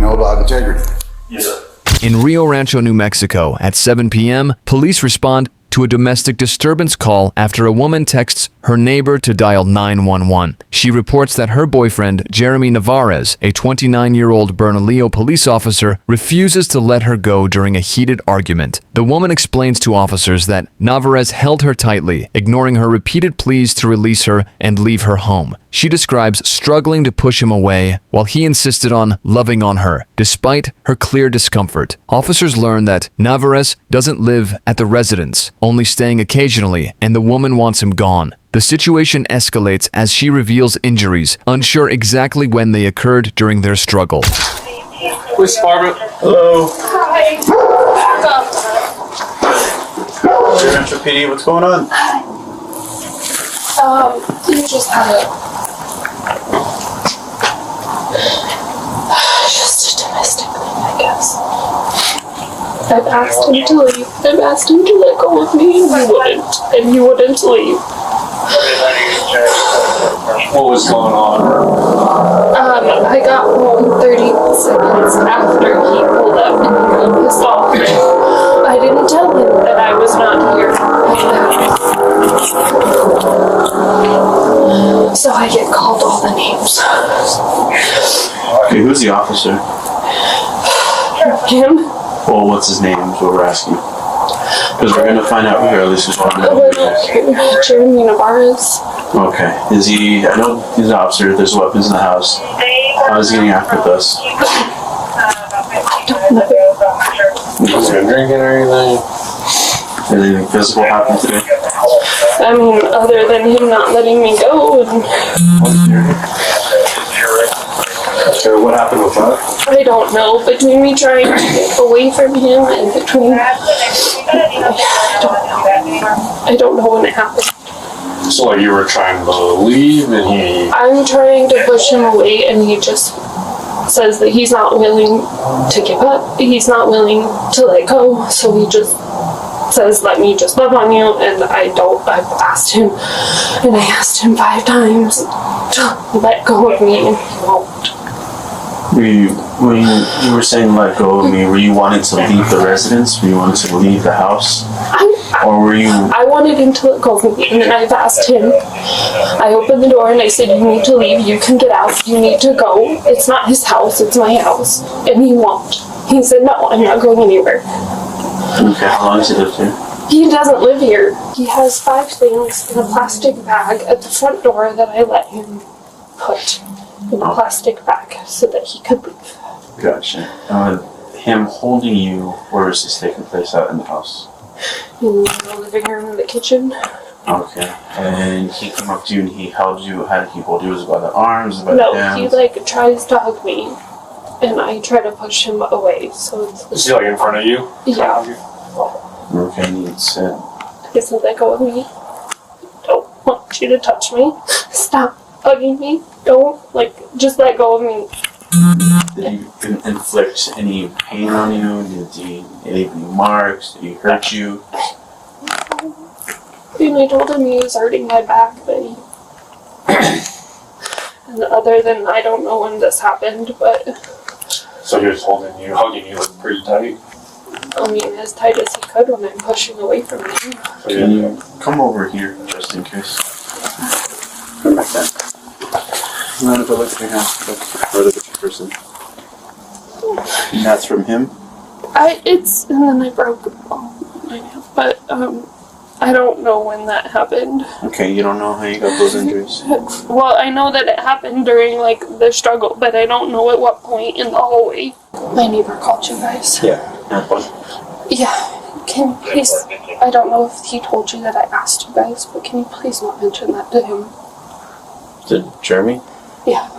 know about integrity? Yes, sir. In Rio Rancho, New Mexico, at 7 p.m., police respond to a domestic disturbance call after a woman texts her neighbor to dial 911. She reports that her boyfriend, Jeremy Navarez, a 29-year-old Bernalillo police officer, refuses to let her go during a heated argument. The woman explains to officers that Navarez held her tightly, ignoring her repeated pleas to release her and leave her home. She describes struggling to push him away while he insisted on loving on her, despite her clear discomfort. Officers learn that Navarez doesn't live at the residence, only staying occasionally, and the woman wants him gone. The situation escalates as she reveals injuries, unsure exactly when they occurred during their struggle. Where's Barbara? Hello. Hi. Rancho PD, what's going on? You just had just a domestic thing, I guess. I've asked him to leave. I've asked him to let go of me, and he wouldn't leave. What was going on? I got home 30 seconds after he pulled up and he got pissed off. I didn't tell him that I was not here at the house. So I get called all the names. Okay, who's the officer? Him? Well, what's his name is what we're asking. Because we're going to find out who this is. Jeremy Navarez. Okay. Is he, I know he's an officer, there's weapons in the house. How is he getting after with us? I don't know. Has he been drinking or anything? Has anything physical happened today? I mean, other than him not letting me go, and So what happened with that? I don't know. Between me trying to get away from him and between, I don't know when it happened. So like you were trying to leave and he... I'm trying to push him away and he just says that he's not willing to give up. He's not willing to let go. So he just says, let me just love on you. And I've asked him, and I asked him 5 times to let go of me and he won't. When you were saying let go of me, were you wanting to leave the residence? Were you wanting to leave the house? Or were you... I wanted him to let go of me, and then I've asked him. I opened the door and I said, you need to leave, you can get out, you need to go. It's not his house, it's my house. And he won't. He said, no, I'm not going anywhere. Okay, how long has he lived here? He doesn't live here. He has 5 things in a plastic bag at the front door that I let him put in a plastic bag so that he could leave. Gotcha. Him holding you, where is this taking place out in the house? In the living room and the kitchen. Okay. And he came up to you and he held you. How did he hold you? Was it by the arms? By the hands? He tries to hug me, and I try to push him away. So it's Is he like in front of you? yeah. Okay, and he said... He said, let go of me. Don't want you to touch me. Stop hugging me. Don't, just let go of me. Did he inflict any pain on you? Did he leave any marks? Did he hurt you? And I told him he was hurting my back, but he... and other than, I don't know when this happened, but... So he was holding you, hugging you like pretty tight? I mean, as tight as he could when I'm pushing away from him. So Can you come over here, just in case? Come back then. Not if I look at your hand. Look at the person. And that's from him? And then I broke my nail, but, I don't know when that happened. Okay, you don't know how you got those injuries? Well, I know that it happened during, the struggle, but I don't know at what point in the hallway. My neighbor called you guys. Yeah. Yeah. Can you please, I don't know if he told you that I asked you guys, but can you please not mention that to him? Did Jeremy? Yeah.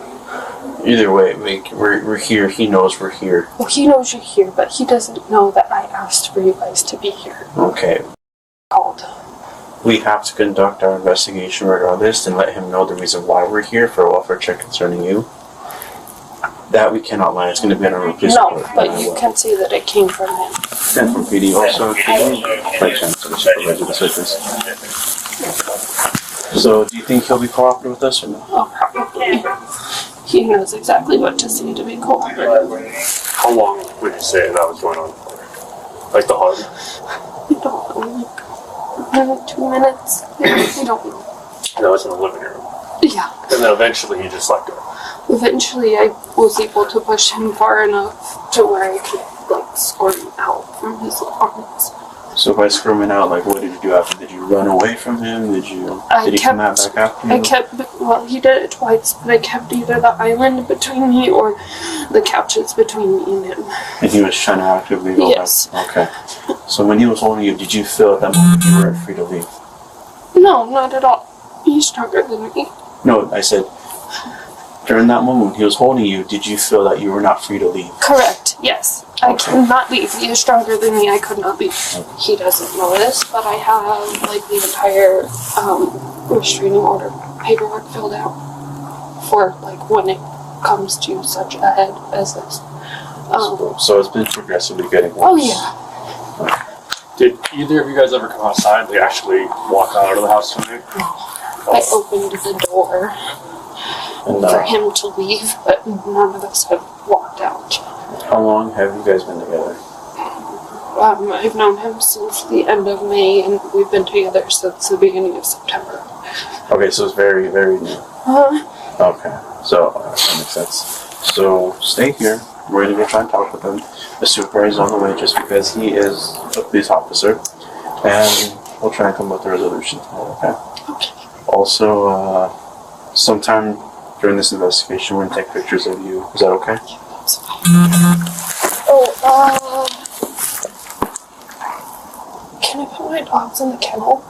Either way, we're here. He knows we're here. Well, he knows you're here, but he doesn't know that I asked for you guys to be here. Okay. Called. We have to conduct our investigation regardless and let him know the reason why we're here for a welfare check concerning you. That we cannot lie. It's going to be on our police report. No, but you can see that it came from him. And from PD also. By chance, the supervisor of the witness. So, do you think he'll be cooperative with us or no? Oh, probably. he knows exactly what to say to be cooperative. How long would you say that was going on for? Like the hug? I don't know, like 2 minutes. I don't know. That was in the living room. Yeah. And then eventually he just let go. Eventually, I was able to push him far enough to where I could like squirm out from his arms. So by squirming out, like, what did you do after? Did you run away from him? Did he come out back after you? I kept, well, he did it twice, but I kept either the island between me or the couches between me and him. And he was trying to actively go Yes. back? Okay. So when he was holding you, did you feel at that moment you weren't free to leave? No, not at all. He's stronger than me. No, I said, during that moment when he was holding you, did you feel that you were not free to leave? Correct, yes. I cannot leave. He is stronger than me. I could not leave. He doesn't know this, but I have like the entire restraining order paperwork filled out for like when it comes to such a head as this. So it's been progressively getting worse. Oh yeah. Did either of you guys ever come outside? They actually walk out of the house tonight? I opened the door And, for him to leave, but none of us have walked out. how long have you guys been together? I've known him since the end of May, and we've been together since the beginning of September. Okay, so it's very, very new. Okay, so that makes sense. So stay here. We're gonna go try and talk with him. The supervisor's on the way just because he is a police officer, and we'll try and come up with a resolution. Okay. Okay. Also, sometime during this investigation, we're gonna take pictures of you. Is that okay? That's fine. Oh, can I put my dogs in the kennel?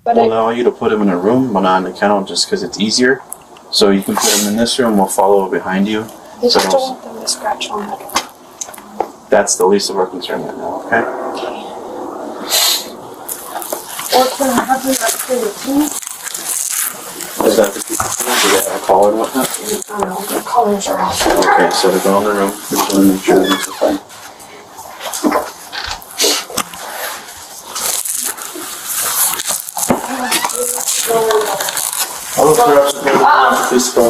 But We'll allow you to put them in a room, but not in the kennel, just because it's easier. So you can put them in this room. We'll follow behind you. I So just don't want them to scratch on the door. that's the least of our concern right now. Okay. Or can I have them right here with me? Is that the people? Do they have a collar and whatnot? I don't know, the collars are off. Okay, so to go in the room, we just want to make sure everything's okay. Please go.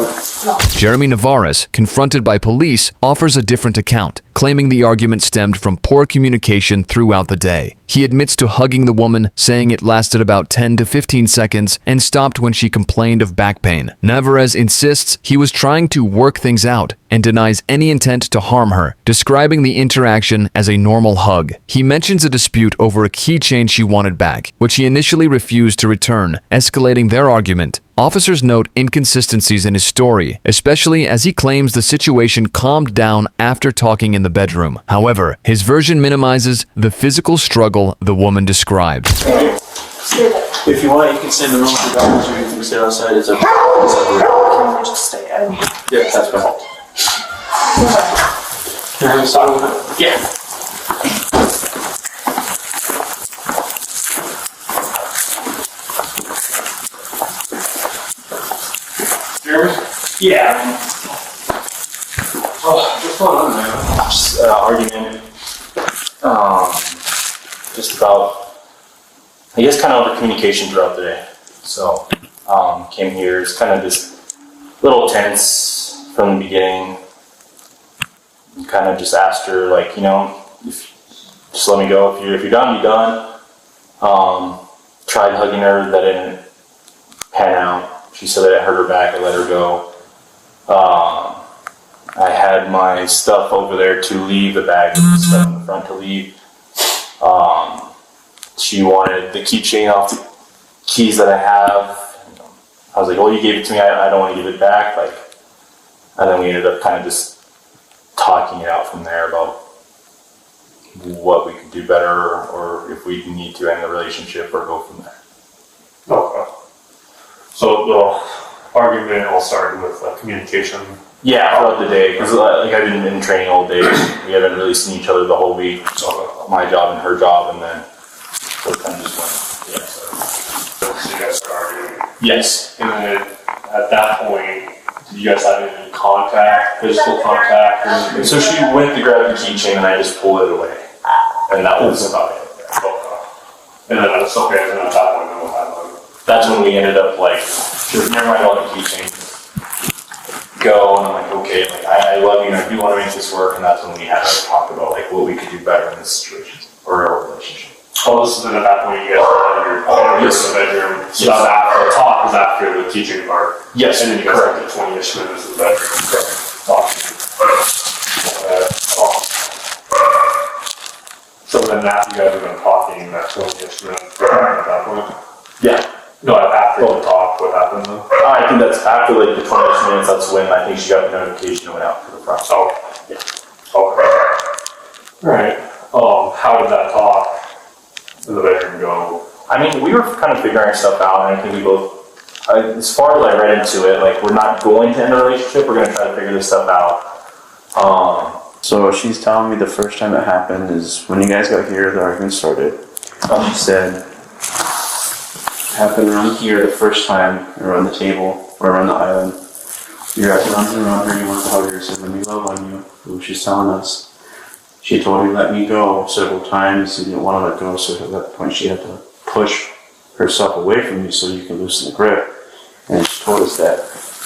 Jeremy Navarez, confronted by police, offers a different account, claiming the argument stemmed from poor communication throughout the day. He admits to hugging the woman, saying it lasted about 10 to 15 seconds and stopped when she complained of back pain. Navarez insists he was trying to work things out and denies any intent to harm her, describing the interaction as a normal hug. He mentions a dispute over a keychain she wanted back, which he initially refused to return, escalating their argument. Officers note inconsistencies in his story, especially as he claims the situation calmed down after talking in the bedroom. However, his version minimizes the physical struggle the woman described. If you want, you can stay in the room with the doctors, or you can stay outside. It's up to you. Can I just stay in? Yeah, that's fine. Can I have a sock? Yeah. Yeah. Oh, what's going on, man? Just argument. Just about, I guess, kind of over communication throughout the day. So, came here. It's kind of just a little tense from the beginning. Kind of just asked her, like, you know, just let me go. If you're done, be done. Tried hugging her. That didn't pan out. She said that it hurt her back. I let her go. I had my stuff over there to leave, the bag with the stuff in the front to leave. She wanted the keychain off the keys that I have. I was like, well, you gave it to me. I don't want to give it back. Like, and then we ended up kind of just talking it out from there about what we could do better, or if we need to end the relationship or go from there. Okay. So the argument all started with communication. Yeah, throughout the day, because like I've been in training all day. We haven't really seen each other the whole week. So my job and her job, and then so it kind of just went. Yeah. So you guys started arguing. Yes. And then at that point, did you guys have any contact, physical contact? Or anything? So she went to grab the keychain, and I just pulled it away, and that was about it. Okay. And then that's okay. And then at that point, then what happened? That's when we ended up like, she was never mind about the keychain. go, and I'm like, okay, like I love you and I do want to make this work, and that's when we had to talk about like what we could do better in this situation or our relationship. Oh, this is then at that point you guys are in the bedroom. So that after the talk is after the teaching part. Yes, And then you guys have the 20-ish minutes in the bedroom. Talking. So then after you guys have been talking, that 20-ish minutes at that point? Yeah. No, after the talk, what happened then? I think that's after like the 20 minutes. That's when I think she got the notification and went out for the front. Oh, yeah. Okay. All right. How did that talk in the bedroom go? I mean, we were kind of figuring stuff out, and I think we both, as far as I read into it, like we're not going to end a relationship. We're going to try to figure this stuff out. So she's telling me the first time it happened is when you guys got here, the argument started. She said, happened around here the first time, around the table, or around the island. You're acting around her, you want to hug her, said, let me love on you. Who she's telling us. She told me let me go several times, you didn't want to let go, so at that point she had to push herself away from you so you can loosen the grip. And she told us that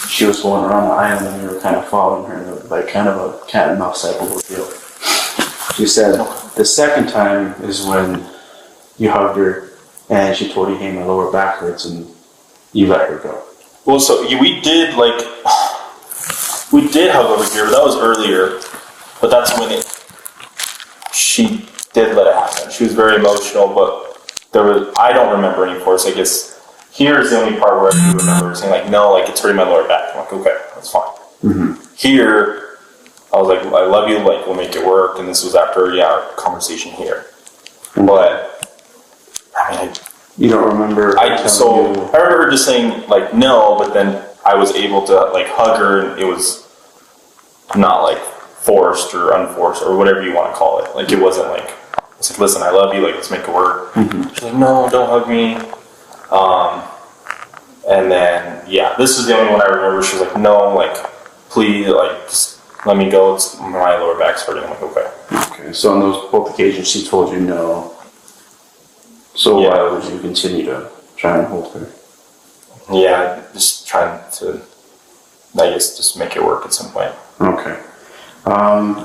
she was going around the island and we were kind of following her, like kind of a cat and mouse type of deal. She said the second time is when you hugged her and she told you, hey, my lower back hurts, and you let her go. Well, so we did hug over here, but that was earlier. But that's when she did let it happen. She was very emotional, but I don't remember any force. I guess here's the only part where I do remember saying like, no, like it's hurting my lower back. I'm like, okay, that's fine. Mm-hmm. Here, I was like, I love you, like we'll make it work. And this was after, our conversation here. But, I mean, You don't remember? I remember her just saying like, no, but then I was able to like hug her, and it was not like forced or unforced or whatever you want to call it. Like it wasn't like, it's like, listen, I love you, like let's make it work. Mm-hmm. She's like, no, don't hug me. And then this is the only one I remember. She's like, no, like please, like just let me go. It's my lower back's hurting. I'm like, okay. Okay, so on those both occasions she told you no. So why would you continue to try and hold her? Yeah, just trying to, I guess, just make it work at some point. Okay.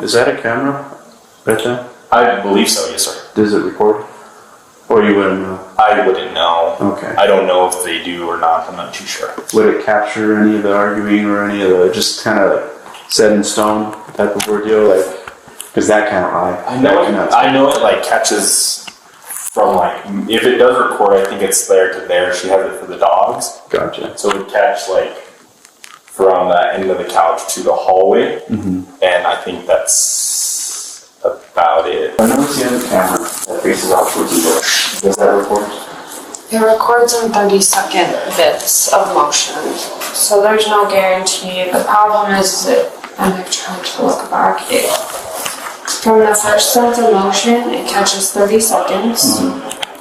Is that a camera right there? I believe so, yes, sir. Does it record? Or you wouldn't know? I wouldn't know. Okay. I don't know if they do or not. I'm not too sure. Would it capture any of the arguing or any of the just kind of set in stone type of ordeal? Like, because that can't lie. I know it like catches from like, if it does record, I think it's there to there. She has it for the dogs. Gotcha. So it would catch like from the end of the couch to the hallway. Mm-hmm. And I think that's about it. I never seen a camera that faces out towards the door. Does that record? It records in 30-second bits of motion, so there's no guarantee. The problem is that, and I've tried to look back, from the first sense of motion, it catches 30 seconds,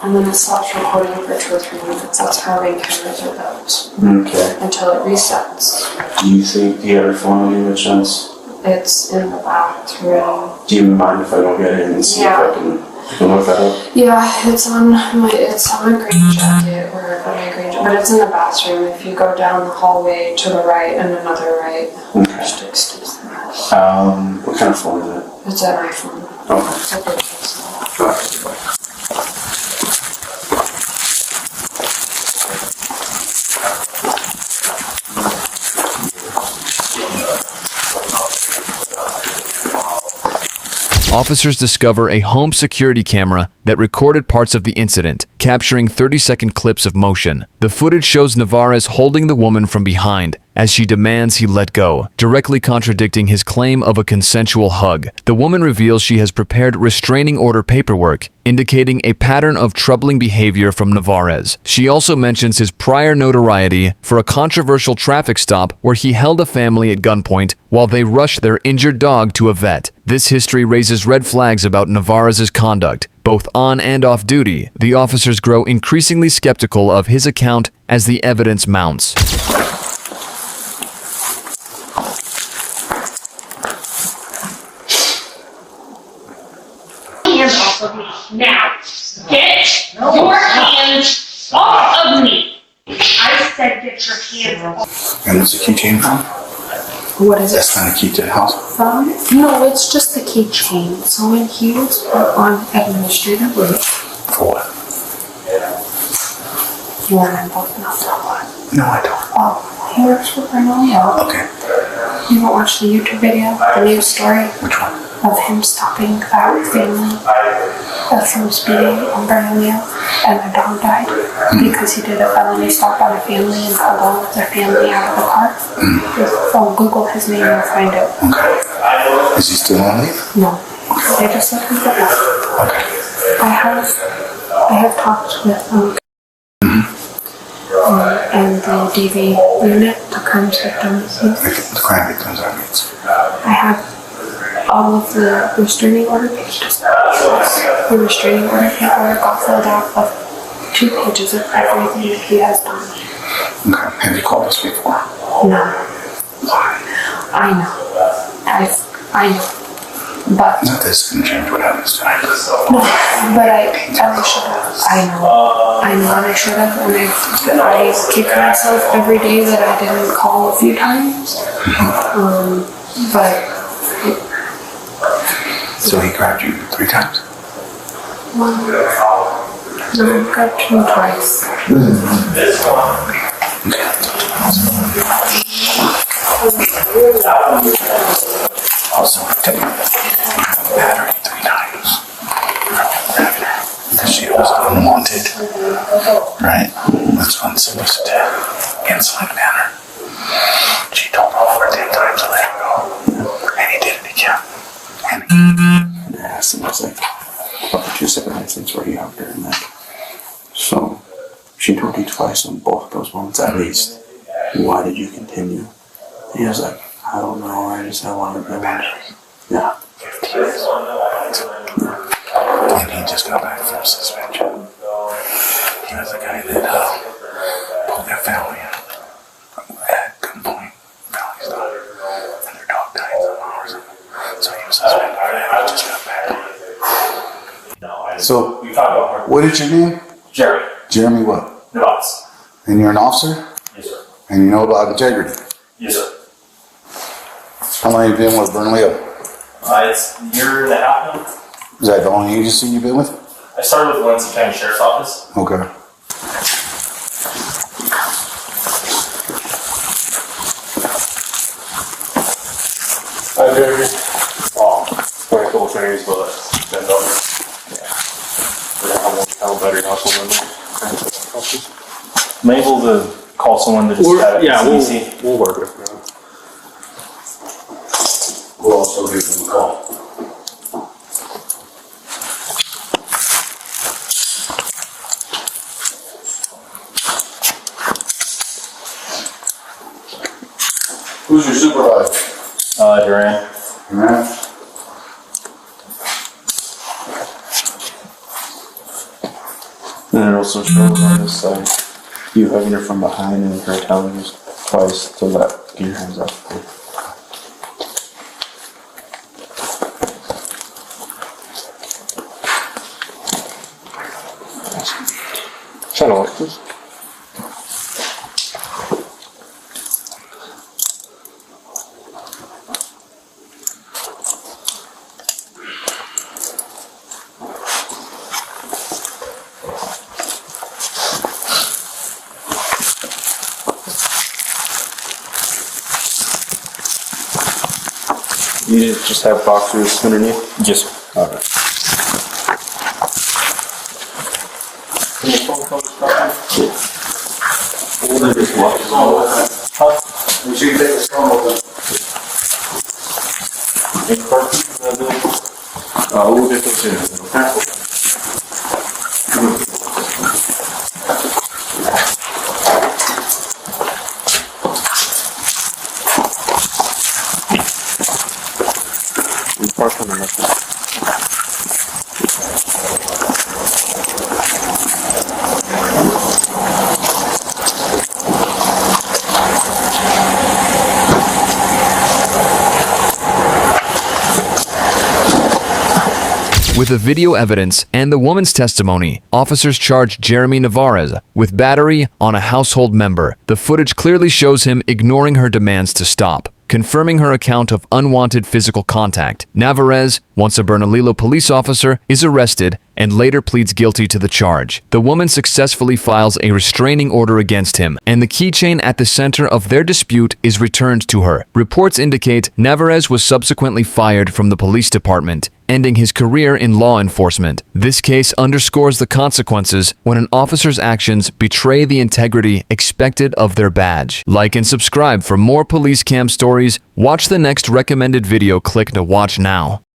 and then it stops recording for 2 or 3 minutes. That's how ring cameras are built. Okay. Until it resets. Do you have your phone on you, by chance? It's in the bathroom. Do you mind if I don't get in and see if I can look that up? Yeah, it's on my green jacket, but it's in the bathroom. If you go down the hallway to the right and another right, just excuse that. What kind of phone is it? It's an iPhone. Okay. It's a big phone. Officers discover a home security camera that recorded parts of the incident, capturing 30-second clips of motion. The footage shows Navarez holding the woman from behind as she demands he let go, directly contradicting his claim of a consensual hug. The woman reveals she has prepared restraining order paperwork, indicating a pattern of troubling behavior from Navarez. She also mentions his prior notoriety for a controversial traffic stop where he held a family at gunpoint while they rushed their injured dog to a vet. This history raises red flags about Navarez's conduct. Both on and off duty, the officers grow increasingly skeptical of his account as the evidence mounts. Hands off of me now. Get your hands off of me. I said get your hands off. And does the key came from? What is it? That's not a key to the house. No, it's just the keychain. So when he was put on administrative leave, For what? you and I both know that. No, I don't. Oh, he works for Bernalillo. Okay. You haven't watched the YouTube video, the news story Which one? of him stopping that family from speeding on Bernalillo, and the dog died because he did a felony stop on a family and pulled all of their family out of the car. Oh, Google his name and find it. Okay. Is he still on leave? No, they just let him go back. Okay. I have talked with and the DV unit, the crimes victims. The crime victims are needs. I have all of the restraining order pages. The restraining order paperwork got filled out of 2 pages of everything that he has done. Okay. Have you called us before? No. I know. I know. But Not this is gonna change what happens tonight. no, but I should have. I know, and I should have, and I kick myself every day that I didn't call a few times. But So he grabbed you 3 times? no, I got him twice. Also, I tell you, battery 3 times. Because she was unwanted. Right? That's unsolicited. Insolent manner. She told him over 10 times to let him go. And he did it again. And I asked him, I was like, what did you say that instance where he hugged her and that? So, she told you twice on both those moments at least. Why did you continue? And he was like, I don't know, I wanted to yeah. 15 minutes. And he just got back from suspension. He was the guy that pulled their family out at gunpoint, family's daughter, and their dog died in hours. So he was suspended for that. He just got back. So, We talked about what is your name? Jerry. Jeremy what? Nevas. And you're an officer? Yes, sir. And you know about integrity? Yes, sir. How long have you been with Bernalillo? It's a year and a half now. Is that the only agency you've been with? I started with Lansing County Sheriff's Office. Okay. Hi, Jeremy. Quite a couple trainings, but then don't. How better your hustle than I'm able to call someone to just have it easy. we'll work it. We'll also give them a call. Who's your supervisor? Duran. Alright. And it also shows on this side, you hugging her from behind and her telling you twice to get your hands up. Shine a light, please. You just have boxers underneath? Yes, sir. Alright. Make sure you take the storm open. We'll get those in. Okay? We park on the left side. With the video evidence and the woman's testimony, officers charged Jeremy Navarez with battery on a household member. The footage clearly shows him ignoring her demands to stop, confirming her account of unwanted physical contact. Navarez, once a Bernalillo police officer, is arrested and later pleads guilty to the charge. The woman successfully files a restraining order against him, and the keychain at the center of their dispute is returned to her. Reports indicate Navarez was subsequently fired from the police department, ending his career in law enforcement. This case underscores the consequences when an officer's actions betray the integrity expected of their badge. Like and subscribe for more police cam stories. Watch the next recommended video. Click to watch now.